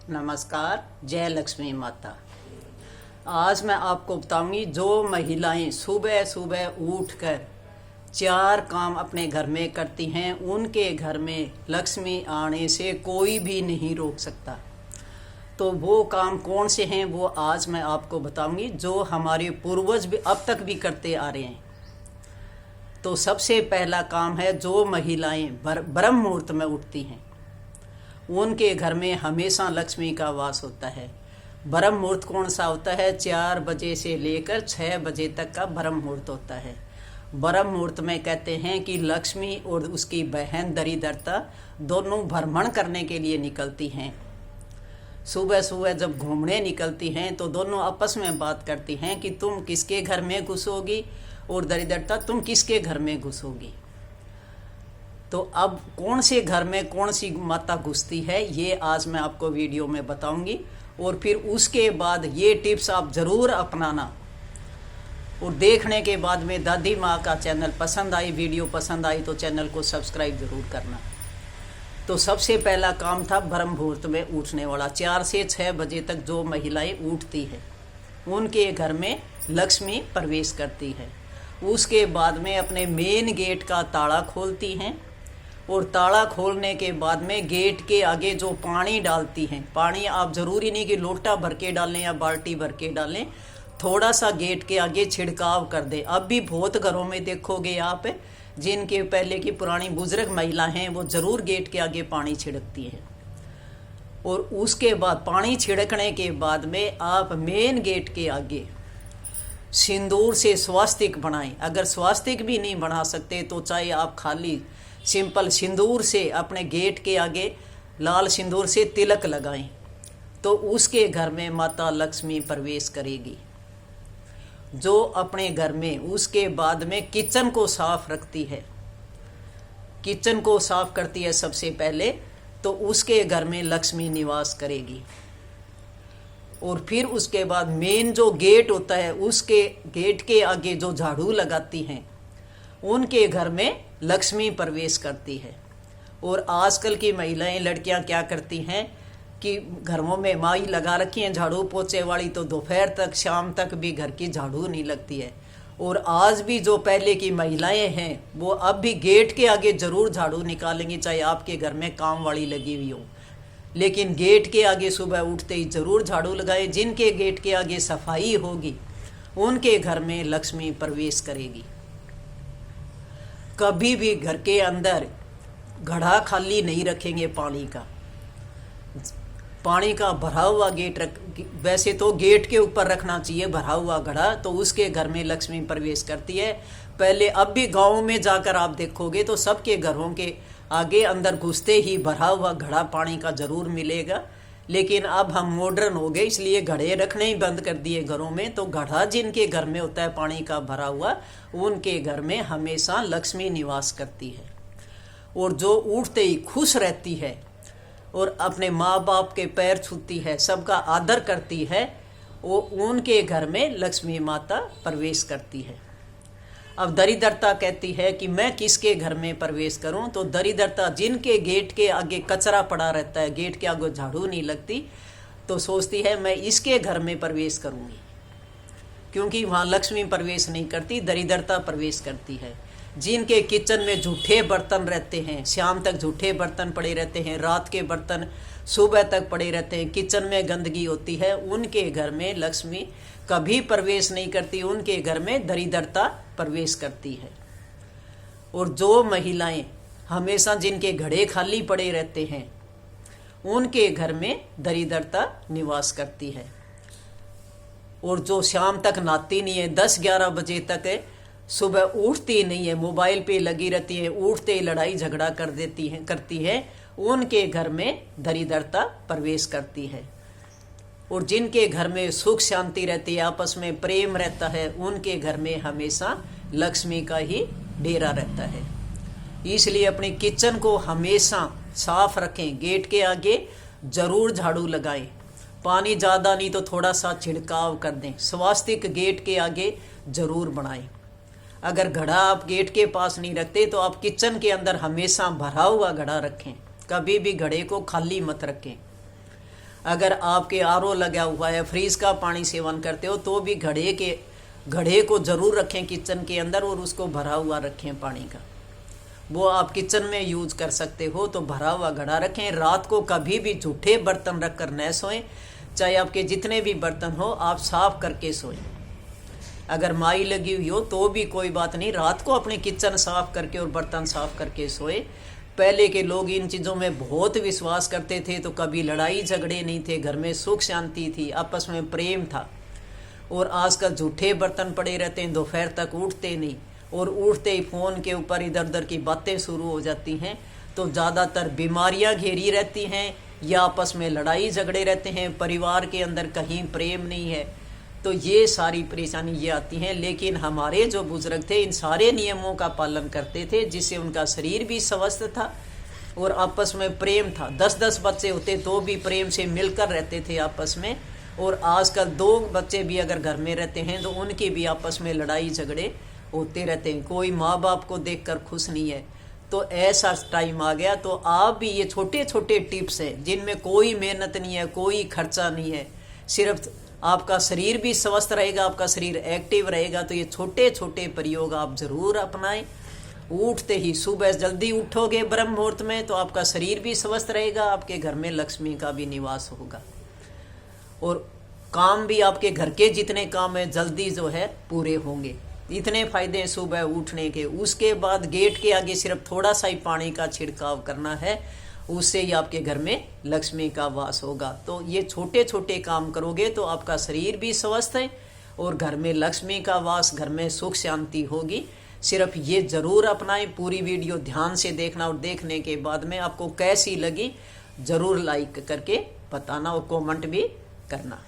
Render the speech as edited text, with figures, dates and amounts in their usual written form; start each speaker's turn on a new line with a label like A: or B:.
A: नमस्कार। जय लक्ष्मी माता। आज मैं आपको बताऊंगी जो महिलाएं सुबह सुबह उठकर 4 काम अपने घर में करती हैं, उनके घर में लक्ष्मी आने से कोई भी नहीं रोक सकता। तो वो काम कौन से हैं वो आज मैं आपको बताऊंगी, जो हमारे पूर्वज भी अब तक भी करते आ रहे हैं। तो सबसे पहला काम है, जो महिलाएं ब्रह्म मुहूर्त में उठती हैं उनके घर में हमेशा लक्ष्मी का वास होता है। ब्रह्म मुहूर्त कौन सा होता है? 4 बजे से लेकर 6 बजे तक का ब्रह्म मुहूर्त होता है। ब्रह्म मुहूर्त में कहते हैं कि लक्ष्मी और उसकी बहन दरिद्रता दोनों भ्रमण करने के लिए निकलती हैं। सुबह सुबह जब घूमने निकलती हैं तो दोनों आपस में बात करती हैं कि तुम किसके घर में घुसोगी और दरिद्रता तुम किसके घर में घुसोगी। तो अब कौन से घर में कौन सी माता घुसती है ये आज मैं आपको वीडियो में बताऊंगी, और फिर उसके बाद ये टिप्स आप ज़रूर अपनाना। और देखने के बाद में दादी माँ का चैनल पसंद आई, वीडियो पसंद आई तो चैनल को सब्सक्राइब ज़रूर करना। तो सबसे पहला काम था ब्रह्म मुहूर्त में उठने वाला। 4 से 6 बजे तक जो महिलाएं उठती है उनके घर में लक्ष्मी प्रवेश करती है। उसके बाद में अपने मेन गेट का ताला खोलती हैं, और ताला खोलने के बाद में गेट के आगे जो पानी डालती हैं, पानी आप ज़रूरी नहीं कि लोटा भर के डालें या बाल्टी भर के डालें, थोड़ा सा गेट के आगे छिड़काव कर दें। अब भी बहुत घरों में देखोगे आप, जिनके पहले की पुरानी बुजुर्ग महिला हैं वो ज़रूर गेट के आगे पानी छिड़कती हैं। और उसके बाद पानी छिड़कने के बाद में आप मेन गेट के आगे सिंदूर से स्वास्तिक बनाएं। अगर स्वास्तिक भी नहीं बना सकते तो चाहे आप खाली सिंपल सिंदूर से अपने गेट के आगे लाल सिंदूर से तिलक लगाएं, तो उसके घर में माता लक्ष्मी प्रवेश करेगी। जो अपने घर में उसके बाद में किचन को साफ रखती है, किचन को साफ करती है सबसे पहले, तो उसके घर में लक्ष्मी निवास करेगी। और फिर उसके बाद मेन जो गेट होता है उसके गेट के आगे जो झाड़ू लगाती हैं उनके घर में लक्ष्मी प्रवेश करती है। और आजकल की महिलाएं लड़कियां क्या करती हैं कि घरों में माई लगा रखी हैं झाड़ू पोछे वाली, तो दोपहर तक शाम तक भी घर की झाड़ू नहीं लगती है। और आज भी जो पहले की महिलाएं हैं वो अब भी गेट के आगे ज़रूर झाड़ू निकालेंगी, चाहे आपके घर में काम वाली लगी हुई हो, लेकिन गेट के आगे सुबह उठते ही ज़रूर झाड़ू लगाएं। जिनके गेट के आगे सफाई होगी उनके घर में लक्ष्मी प्रवेश करेगी। कभी भी घर के अंदर घड़ा खाली नहीं रखेंगे पानी का भरा हुआ गेट वैसे तो गेट के ऊपर रखना चाहिए भरा हुआ घड़ा, तो उसके घर में लक्ष्मी प्रवेश करती है। पहले अब भी गाँव में जाकर आप देखोगे तो सबके घरों के आगे अंदर घुसते ही भरा हुआ घड़ा पानी का ज़रूर मिलेगा। लेकिन अब हम मॉडर्न हो गए इसलिए घड़े रखने ही बंद कर दिए घरों में। तो घड़ा जिनके घर में होता है पानी का भरा हुआ, उनके घर में हमेशा लक्ष्मी निवास करती है। और जो उठते ही खुश रहती है और अपने माँ बाप के पैर छूती है, सबका आदर करती है, वो उनके घर में लक्ष्मी माता प्रवेश करती है। अब दरिद्रता कहती है कि मैं किसके घर में प्रवेश करूं, तो दरिद्रता जिनके गेट के आगे कचरा पड़ा रहता है, गेट के आगे झाड़ू नहीं लगती, तो सोचती है मैं इसके घर में प्रवेश करूंगी, क्योंकि वहाँ लक्ष्मी प्रवेश नहीं करती, दरिद्रता प्रवेश करती है। जिनके किचन में झूठे बर्तन रहते हैं, शाम तक झूठे बर्तन पड़े रहते हैं, रात के बर्तन सुबह तक पड़े रहते हैं, किचन में गंदगी होती है, उनके घर में लक्ष्मी कभी प्रवेश नहीं करती, उनके घर में दरिद्रता प्रवेश करती है। और जो महिलाएं हमेशा जिनके घड़े खाली पड़े रहते हैं उनके घर में दरिद्रता निवास करती है। और जो शाम तक नहाती नहीं है, 10-11 बजे तक सुबह उठती नहीं है, मोबाइल पे लगी रहती है, उठते ही लड़ाई झगड़ा करती है, उनके घर में दरिद्रता प्रवेश करती है। और जिनके घर में सुख शांति रहती है, आपस में प्रेम रहता है, उनके घर में हमेशा लक्ष्मी का ही डेरा रहता है। इसलिए अपनी किचन को हमेशा साफ रखें, गेट के आगे ज़रूर झाड़ू लगाएं, पानी ज़्यादा नहीं तो थोड़ा सा छिड़काव कर दें, स्वास्तिक गेट के आगे ज़रूर बनाएं। अगर घड़ा आप गेट के पास नहीं रखते तो आप किचन के अंदर हमेशा भरा हुआ घड़ा रखें, कभी भी घड़े को खाली मत रखें। अगर आपके आरओ लगा हुआ है, फ्रीज का पानी सेवन करते हो, तो भी घड़े को जरूर रखें किचन के अंदर और उसको भरा हुआ रखें पानी का। वो आप किचन में यूज कर सकते हो, तो भरा हुआ घड़ा रखें। रात को कभी भी झूठे बर्तन रखकर न सोएं, चाहे आपके जितने भी बर्तन हो आप साफ करके सोएं। अगर माई लगी हुई हो तो भी कोई बात नहीं, रात को अपने किचन साफ करके और बर्तन साफ करके सोए। पहले के लोग इन चीज़ों में बहुत विश्वास करते थे, तो कभी लड़ाई झगड़े नहीं थे, घर में सुख शांति थी, आपस में प्रेम था। और आजकल झूठे बर्तन पड़े रहते हैं, दोपहर तक उठते नहीं, और उठते ही फ़ोन के ऊपर इधर उधर की बातें शुरू हो जाती हैं, तो ज़्यादातर बीमारियां घेरी रहती हैं या आपस में लड़ाई झगड़े रहते हैं, परिवार के अंदर कहीं प्रेम नहीं है। तो ये सारी परेशानी ये आती हैं। लेकिन हमारे जो बुजुर्ग थे इन सारे नियमों का पालन करते थे, जिससे उनका शरीर भी स्वस्थ था और आपस में प्रेम था। 10-10 बच्चे होते तो भी प्रेम से मिलकर रहते थे आपस में। और आजकल 2 बच्चे भी अगर घर में रहते हैं तो उनके भी आपस में लड़ाई झगड़े होते रहते हैं। कोई माँ बाप को देखकर खुश नहीं है। तो ऐसा टाइम आ गया, तो आप भी ये छोटे छोटे टिप्स हैं जिनमें कोई मेहनत नहीं है, कोई खर्चा नहीं है, सिर्फ आपका शरीर भी स्वस्थ रहेगा, आपका शरीर एक्टिव रहेगा। तो ये छोटे छोटे प्रयोग आप जरूर अपनाएं। उठते ही सुबह जल्दी उठोगे ब्रह्म मुहूर्त में, तो आपका शरीर भी स्वस्थ रहेगा, आपके घर में लक्ष्मी का भी निवास होगा, और काम भी आपके घर के जितने काम है जल्दी जो है पूरे होंगे। इतने फायदे हैं सुबह उठने के। उसके बाद गेट के आगे सिर्फ थोड़ा सा ही पानी का छिड़काव करना है, उससे ही आपके घर में लक्ष्मी का वास होगा। तो ये छोटे छोटे काम करोगे तो आपका शरीर भी स्वस्थ है और घर में लक्ष्मी का वास, घर में सुख शांति होगी। सिर्फ ये जरूर अपनाएं। पूरी वीडियो ध्यान से देखना, और देखने के बाद में आपको कैसी लगी जरूर लाइक करके बताना और कमेंट भी करना।